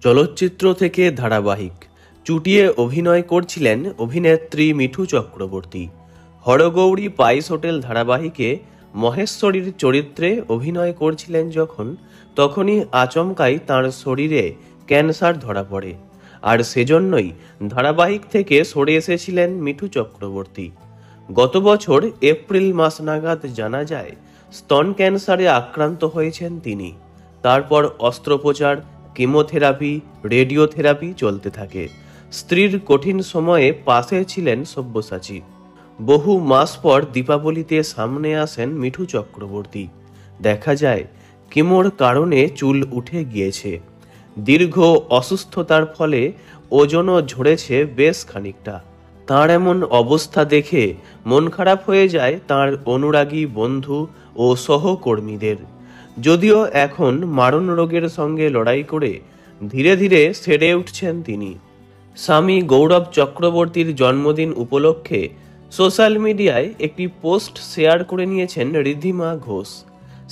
চলচ্চিত্র থেকে ধারাবাহিক চুটিয়ে অভিনয় করছিলেন অভিনেত্রী মিঠু চক্রবর্তী। হরগৌরী পাইস হোটেল ধারাবাহিকে মহেশ্বরীর চরিত্রে অভিনয় করছিলেন যখন, তখনই আচমকাই তাঁর শরীরে ক্যান্সার ধরা পড়ে, আর সেজন্যই ধারাবাহিক থেকে সরে এসেছিলেন মিঠু চক্রবর্তী। গত বছর এপ্রিল মাস নাগাদ জানা যায় স্তন ক্যান্সারে আক্রান্ত হয়েছেন তিনি। তারপর অস্ত্রোপচার, কেমোথেরাপি, রেডিওথেরাপি চলতে থাকে। স্ত্রীর কঠিন সময়ে পাশে ছিলেন সব্যসাচী। বহু মাস পর দীপাবলিতে সামনে আসেন মিঠু চক্রবর্তী। দেখা যায় কেমোর কারণে চুল উঠে গিয়েছে। দীর্ঘ অসুস্থতার ফলে ওজনও ঝরেছে বেশ খানিকটা। তাঁর এমন অবস্থা দেখে মন খারাপ হয়ে যায় তাঁর অনুরাগী বন্ধু ও সহকর্মীদের। যদিও এখন মারণ রোগের সঙ্গে লড়াই করে ধীরে ধীরে সেরে উঠছেন তিনি। স্বামী গৌরব চক্রবর্তীর জন্মদিন উপলক্ষে সোশ্যাল মিডিয়ায় একটি পোস্ট শেয়ার করে নিয়েছেন ঋদ্ধিমা ঘোষ।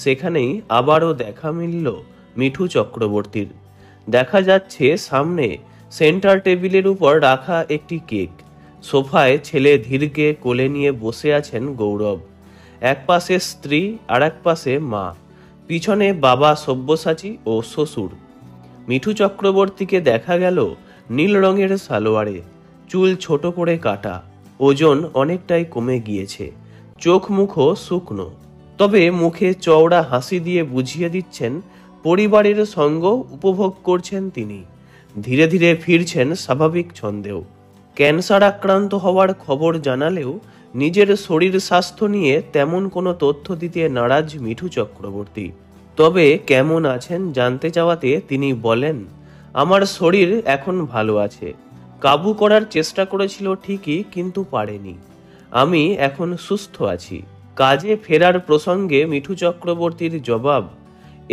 সেখানেই আবারও দেখা মিলল মিঠু চক্রবর্তীর। দেখা যাচ্ছে সামনে সেন্টার টেবিলের উপর রাখা একটি কেক। সোফায় ছেলে ধীরকে কোলে নিয়ে বসে আছেন গৌরব। এক পাশে স্ত্রী, আর এক পাশে মা, পিছনে বাবা সব্যসাচী ও শ্বশুর। মিঠু চক্রবর্তীকে দেখা গেল নীল রঙের সালোয়ারে, চুল ছোট করে কাটা, ওজন অনেকটাই কমে গিয়েছে, চোখ মুখও শুকনো, তবে মুখে চওড়া হাসি দিয়ে বুঝিয়ে দিচ্ছেন পরিবারের সঙ্গ উপভোগ করছেন তিনি। ধীরে ধীরে ফিরছেন স্বাভাবিক ছন্দেও। ক্যান্সার আক্রান্ত হওয়ার খবর জানালেও নিজের শরীর স্বাস্থ্য নিয়ে তেমন কোনো তথ্য দিতে নারাজ মিঠু চক্রবর্তী। তবে কেমন আছেন জানতে চাওয়াতে তিনি বলেন, আমার শরীর এখন ভালো আছে। কাবু করার চেষ্টা করেছিল ঠিকই, কিন্তু পারেনি। আমি এখন সুস্থ আছি। কাজে ফেরার প্রসঙ্গে মিঠু চক্রবর্তীর জবাব,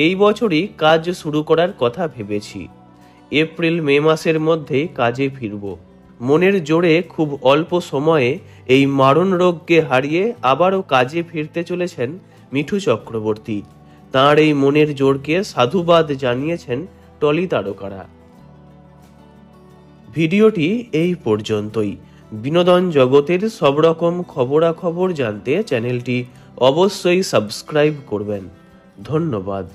এই বছরই কাজ শুরু করার কথা ভেবেছি। এপ্রিল মে মাসের মধ্যেই কাজে ফিরব। মনের জোরে খুব অল্প সময়ে এই মারণ রোগকে হারিয়ে আবারও কাজে ফিরতে চলেছেন মিঠু চক্রবর্তী। তাঁর এই মনের জোরকে সাধুবাদ জানিয়েছেন টলি তারকারা। ভিডিওটি এই পর্যন্তই। বিনোদন জগতের সব রকম খবরাখবর জানতে চ্যানেলটি অবশ্যই সাবস্ক্রাইব করবেন। ধন্যবাদ।